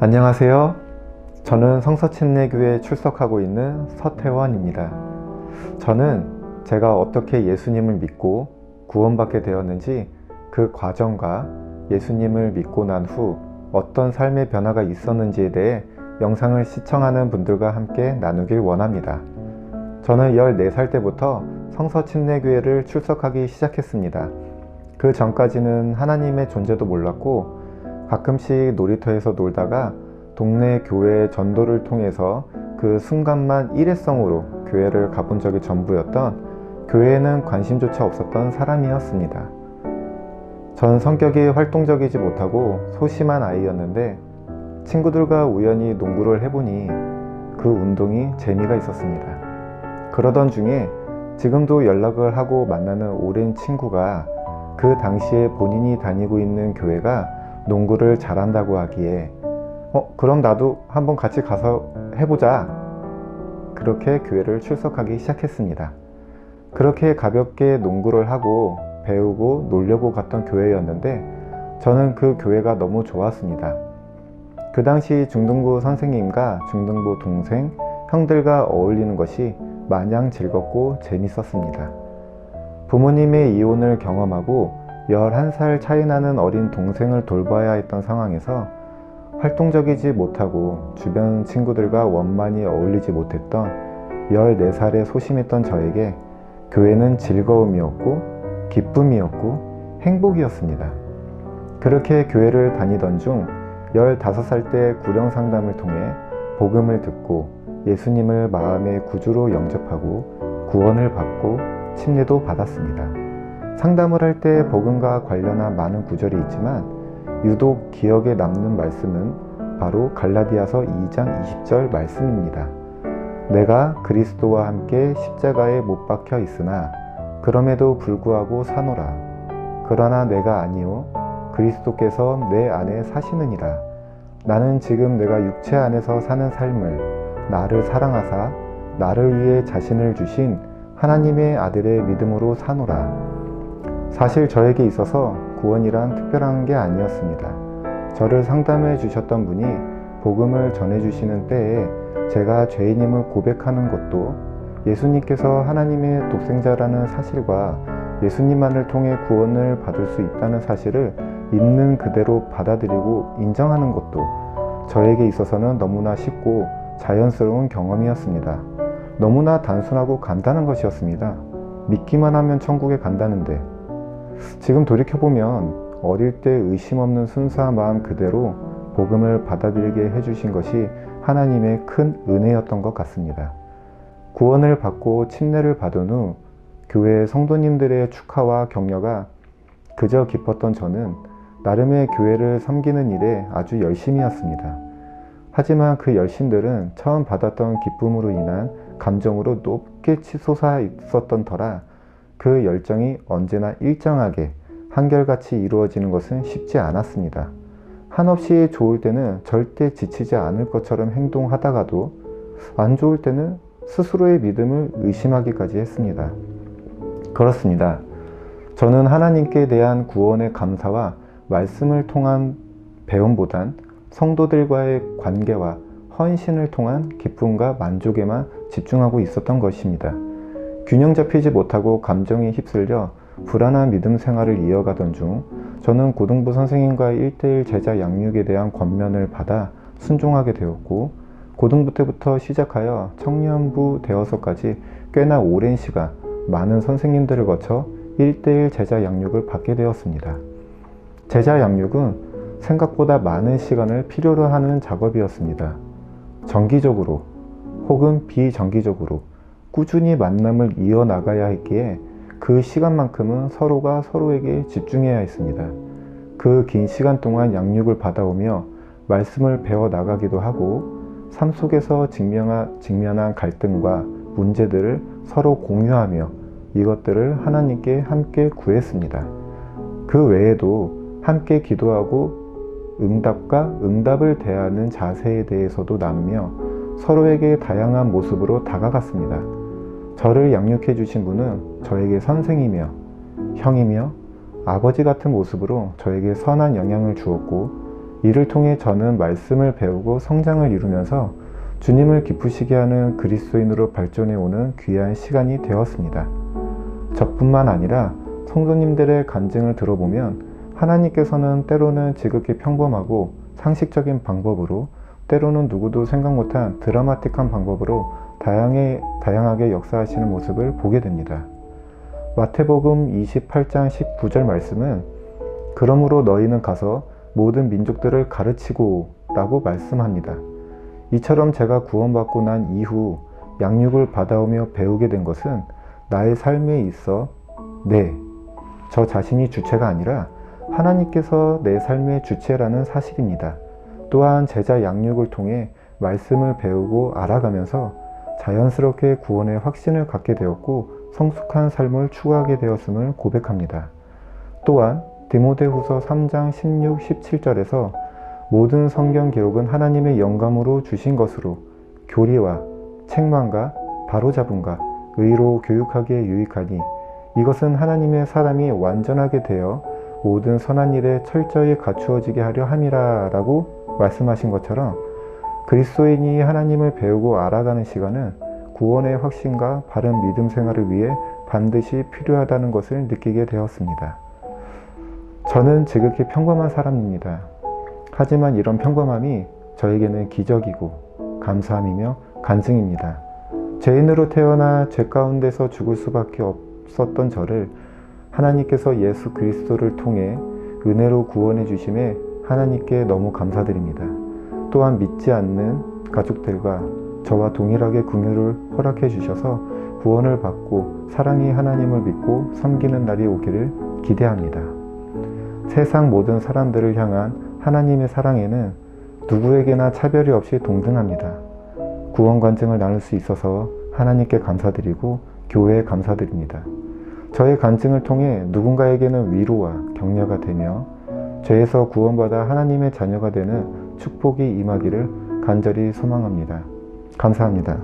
안녕하세요. 저는 성서침례교회에 출석하고 있는 서태원입니다. 저는 제가 어떻게 예수님을 믿고 구원받게 되었는지 그 과정과 예수님을 믿고 난 후 어떤 삶의 변화가 있었는지에 대해 영상을 시청하는 분들과 함께 나누길 원합니다. 저는 14살 때부터 성서침례교회를 출석하기 시작했습니다. 그 전까지는 하나님의 존재도 몰랐고 가끔씩 놀이터에서 놀다가 동네 교회 전도를 통해서 그 순간만 일회성으로 교회를 가본 적이 전부였던, 교회에는 관심조차 없었던 사람이었습니다. 전 성격이 활동적이지 못하고 소심한 아이였는데 친구들과 우연히 농구를 해보니 그 운동이 재미가 있었습니다. 그러던 중에 지금도 연락을 하고 만나는 오랜 친구가 그 당시에 본인이 다니고 있는 교회가 농구를 잘한다고 하기에 그럼 나도 한번 같이 가서 해보자. 그렇게 교회를 출석하기 시작했습니다. 그렇게 가볍게 농구를 하고 배우고 놀려고 갔던 교회였는데 저는 그 교회가 너무 좋았습니다. 그 당시 중등부 선생님과 중등부 동생, 형들과 어울리는 것이 마냥 즐겁고 재밌었습니다. 부모님의 이혼을 경험하고 11살 차이 나는 어린 동생을 돌봐야 했던 상황에서 활동적이지 못하고 주변 친구들과 원만히 어울리지 못했던 14살에 소심했던 저에게 교회는 즐거움이었고 기쁨이었고 행복이었습니다. 그렇게 교회를 다니던 중 15살 때 구령 상담을 통해 복음을 듣고 예수님을 마음의 구주로 영접하고 구원을 받고 침례도 받았습니다. 상담을 할 때 복음과 관련한 많은 구절이 있지만 유독 기억에 남는 말씀은 바로 갈라디아서 2장 20절 말씀입니다. 내가 그리스도와 함께 십자가에 못 박혀 있으나 그럼에도 불구하고 사노라. 그러나 내가 아니요 그리스도께서 내 안에 사시느니라. 나는 지금 내가 육체 안에서 사는 삶을 나를 사랑하사 나를 위해 자신을 주신 하나님의 아들의 믿음으로 사노라. 사실 저에게 있어서 구원이란 특별한 게 아니었습니다. 저를 상담해 주셨던 분이 복음을 전해주시는 때에 제가 죄인임을 고백하는 것도 예수님께서 하나님의 독생자라는 사실과 예수님만을 통해 구원을 받을 수 있다는 사실을 있는 그대로 받아들이고 인정하는 것도 저에게 있어서는 너무나 쉽고 자연스러운 경험이었습니다. 너무나 단순하고 간단한 것이었습니다. 믿기만 하면 천국에 간다는데, 지금 돌이켜보면 어릴 때 의심 없는 순수한 마음 그대로 복음을 받아들이게 해주신 것이 하나님의 큰 은혜였던 것 같습니다. 구원을 받고 침례를 받은 후 교회 성도님들의 축하와 격려가 그저 기뻤던 저는 나름의 교회를 섬기는 일에 아주 열심이었습니다. 하지만 그 열심들은 처음 받았던 기쁨으로 인한 감정으로 높게 치솟아 있었던 터라 그 열정이 언제나 일정하게 한결같이 이루어지는 것은 쉽지 않았습니다. 한없이 좋을 때는 절대 지치지 않을 것처럼 행동하다가도 안 좋을 때는 스스로의 믿음을 의심하기까지 했습니다. 그렇습니다. 저는 하나님께 대한 구원의 감사와 말씀을 통한 배움보단 성도들과의 관계와 헌신을 통한 기쁨과 만족에만 집중하고 있었던 것입니다. 균형 잡히지 못하고 감정에 휩쓸려 불안한 믿음 생활을 이어가던 중 저는 고등부 선생님과의 1:1 제자 양육에 대한 권면을 받아 순종하게 되었고, 고등부 때부터 시작하여 청년부 되어서까지 꽤나 오랜 시간 많은 선생님들을 거쳐 1:1 제자 양육을 받게 되었습니다. 제자 양육은 생각보다 많은 시간을 필요로 하는 작업이었습니다. 정기적으로 혹은 비정기적으로 꾸준히 만남을 이어나가야 했기에 그 시간만큼은 서로가 서로에게 집중해야 했습니다. 그 긴 시간 동안 양육을 받아오며 말씀을 배워나가기도 하고 삶 속에서 직면한 갈등과 문제들을 서로 공유하며 이것들을 하나님께 함께 구했습니다. 그 외에도 함께 기도하고 응답과 응답을 대하는 자세에 대해서도 나누며 서로에게 다양한 모습으로 다가갔습니다. 저를 양육해 주신 분은 저에게 선생이며 형이며 아버지 같은 모습으로 저에게 선한 영향을 주었고, 이를 통해 저는 말씀을 배우고 성장을 이루면서 주님을 기쁘시게 하는 그리스도인으로 발전해 오는 귀한 시간이 되었습니다. 저뿐만 아니라 성도님들의 간증을 들어보면 하나님께서는 때로는 지극히 평범하고 상식적인 방법으로, 때로는 누구도 생각 못한 드라마틱한 방법으로 다양하게 역사하시는 모습을 보게 됩니다. 마태복음 28장 19절 말씀은 그러므로 너희는 가서 모든 민족들을 가르치고 라고 말씀합니다. 이처럼 제가 구원받고 난 이후 양육을 받아오며 배우게 된 것은 나의 삶에 있어 저 자신이 주체가 아니라 하나님께서 내 삶의 주체라는 사실입니다. 또한 제자 양육을 통해 말씀을 배우고 알아가면서 자연스럽게 구원의 확신을 갖게 되었고 성숙한 삶을 추구하게 되었음을 고백합니다. 또한 디모데후서 3장 16, 17절에서 모든 성경 기록은 하나님의 영감으로 주신 것으로 교리와 책망과 바로잡음과 의로 교육하기에 유익하니 이것은 하나님의 사람이 완전하게 되어 모든 선한 일에 철저히 갖추어지게 하려 함이라 라고 말씀하신 것처럼 그리스도인이 하나님을 배우고 알아가는 시간은 구원의 확신과 바른 믿음 생활을 위해 반드시 필요하다는 것을 느끼게 되었습니다. 저는 지극히 평범한 사람입니다. 하지만 이런 평범함이 저에게는 기적이고 감사함이며 간증입니다. 죄인으로 태어나 죄 가운데서 죽을 수밖에 없었던 저를 하나님께서 예수 그리스도를 통해 은혜로 구원해 주심에 하나님께 너무 감사드립니다. 또한 믿지 않는 가족들과 저와 동일하게 긍휼을 허락해 주셔서 구원을 받고 사랑의 하나님을 믿고 섬기는 날이 오기를 기대합니다. 세상 모든 사람들을 향한 하나님의 사랑에는 누구에게나 차별이 없이 동등합니다. 구원 간증을 나눌 수 있어서 하나님께 감사드리고 교회에 감사드립니다. 저의 간증을 통해 누군가에게는 위로와 격려가 되며 죄에서 구원받아 하나님의 자녀가 되는 축복이 임하기를 간절히 소망합니다. 감사합니다.